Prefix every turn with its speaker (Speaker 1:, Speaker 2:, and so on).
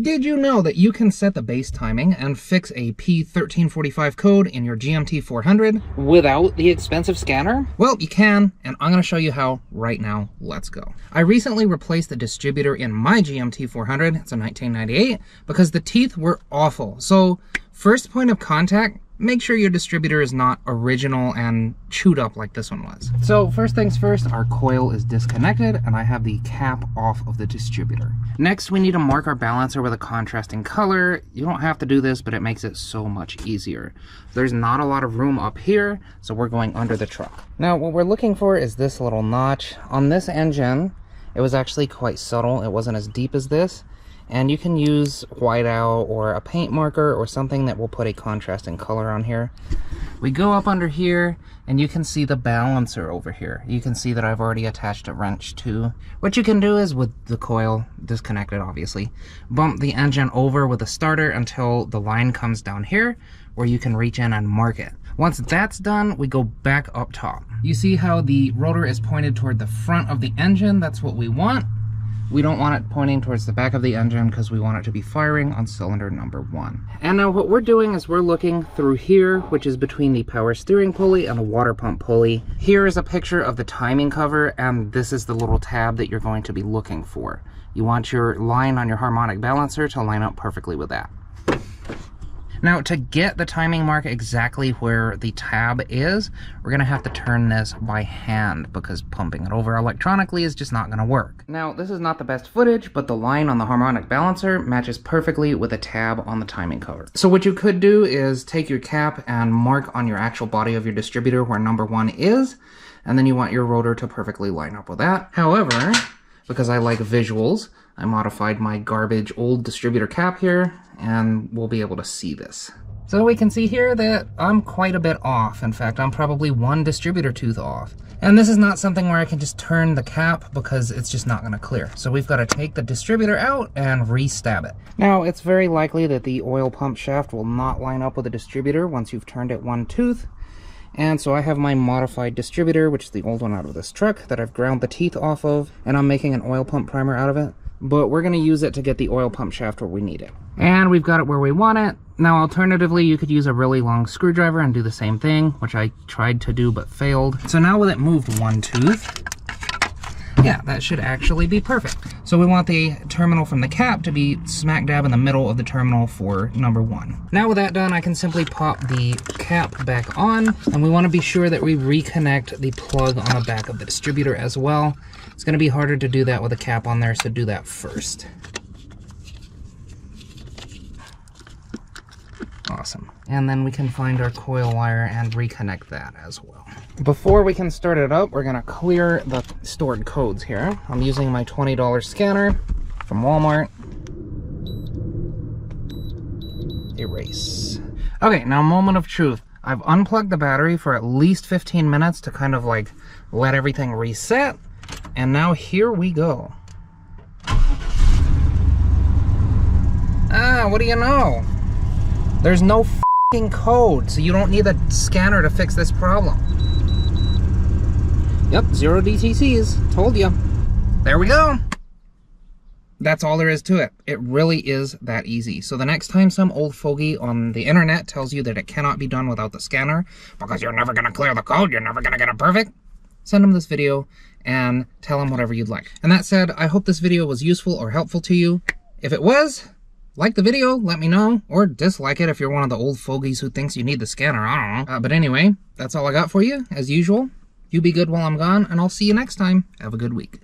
Speaker 1: Did you know that you can set the base timing and fix a P1345 code in your GMT400 without the expensive scanner? Well, you can, and I'm going to show you how right now. Let's go. I recently replaced the distributor in my GMT400, it's a 1998, because the teeth were awful. So, first point of contact, make sure your distributor is not original and chewed up like this one was. So first things first, our coil is disconnected and I have the cap off of the distributor. Next, we need to mark our balancer with a contrasting color. You don't have to do this, but it makes it so much easier. There's not a lot of room up here, so we're going under the truck. Now, what we're looking for is this little notch. On this engine, it was actually quite subtle. It wasn't as deep as this. And you can use whiteout or a paint marker or something that will put a contrasting color on here. We go up under here and you can see the balancer over here. You can see that I've already attached a wrench to. What you can do is, with the coil disconnected obviously, bump the engine over with the starter until the line comes down here where you can reach in and mark it. Once that's done, we go back up top. You see how the rotor is pointed toward the front of the engine? That's what we want. We don't want it pointing towards the back of the engine because we want it to be firing on cylinder number 1. And now what we're doing is we're looking through here, which is between the power steering pulley and the water pump pulley. Here is a picture of the timing cover, and this is the little tab that you're going to be looking for. You want your line on your harmonic balancer to line up perfectly with that. Now, to get the timing mark exactly where the tab is, we're going to have to turn this by hand because pumping it over electronically is just not going to work. Now, this is not the best footage, but the line on the harmonic balancer matches perfectly with the tab on the timing cover. So what you could do is take your cap and mark on your actual body of your distributor where number 1 is, and then you want your rotor to perfectly line up with that. However, because I like visuals, I modified my garbage old distributor cap here, and we'll be able to see this. So we can see here that I'm quite a bit off. In fact, I'm probably 1 distributor tooth off. And this is not something where I can just turn the cap because it's just not going to clear. So we've got to take the distributor out and re-stab it. Now, it's very likely that the oil pump shaft will not line up with the distributor once you've turned it 1 tooth. And so I have my modified distributor, which is the old one out of this truck, that I've ground the teeth off of, and I'm making an oil pump primer out of it. But we're going to use it to get the oil pump shaft where we need it. And we've got it where we want it. Now, alternatively, you could use a really long screwdriver and do the same thing, which I tried to do but failed. So now with it moved 1 tooth, yeah, that should actually be perfect. So we want the terminal from the cap to be smack dab in the middle of the terminal for number 1. Now with that done, I can simply pop the cap back on, and we want to be sure that we reconnect the plug on the back of the distributor as well. It's going to be harder to do that with a cap on there, so do that first. Awesome. And then we can find our coil wire and reconnect that as well. Before we can start it up, we're going to clear the stored codes here. I'm using my $20 scanner from Walmart. Erase. Okay, now moment of truth. I've unplugged the battery for at least 15 minutes to kind of like let everything reset. And now here we go. Ah, what do you know? There's no f***ing code, so you don't need a scanner to fix this problem. Yep, 0 DTCs. Told you. There we go. That's all there is to it. It really is that easy. So the next time some old fogey on the internet tells you that it cannot be done without the scanner, because you're never going to clear the code, you're never going to get it perfect, send them this video and tell them whatever you'd like. And that said, I hope this video was useful or helpful to you. If it was, like the video, let me know, or dislike it if you're one of the old fogies who thinks you need the scanner, I don't know. But anyway, that's all I got for you, as usual. You be good while I'm gone, and I'll see you next time. Have a good week.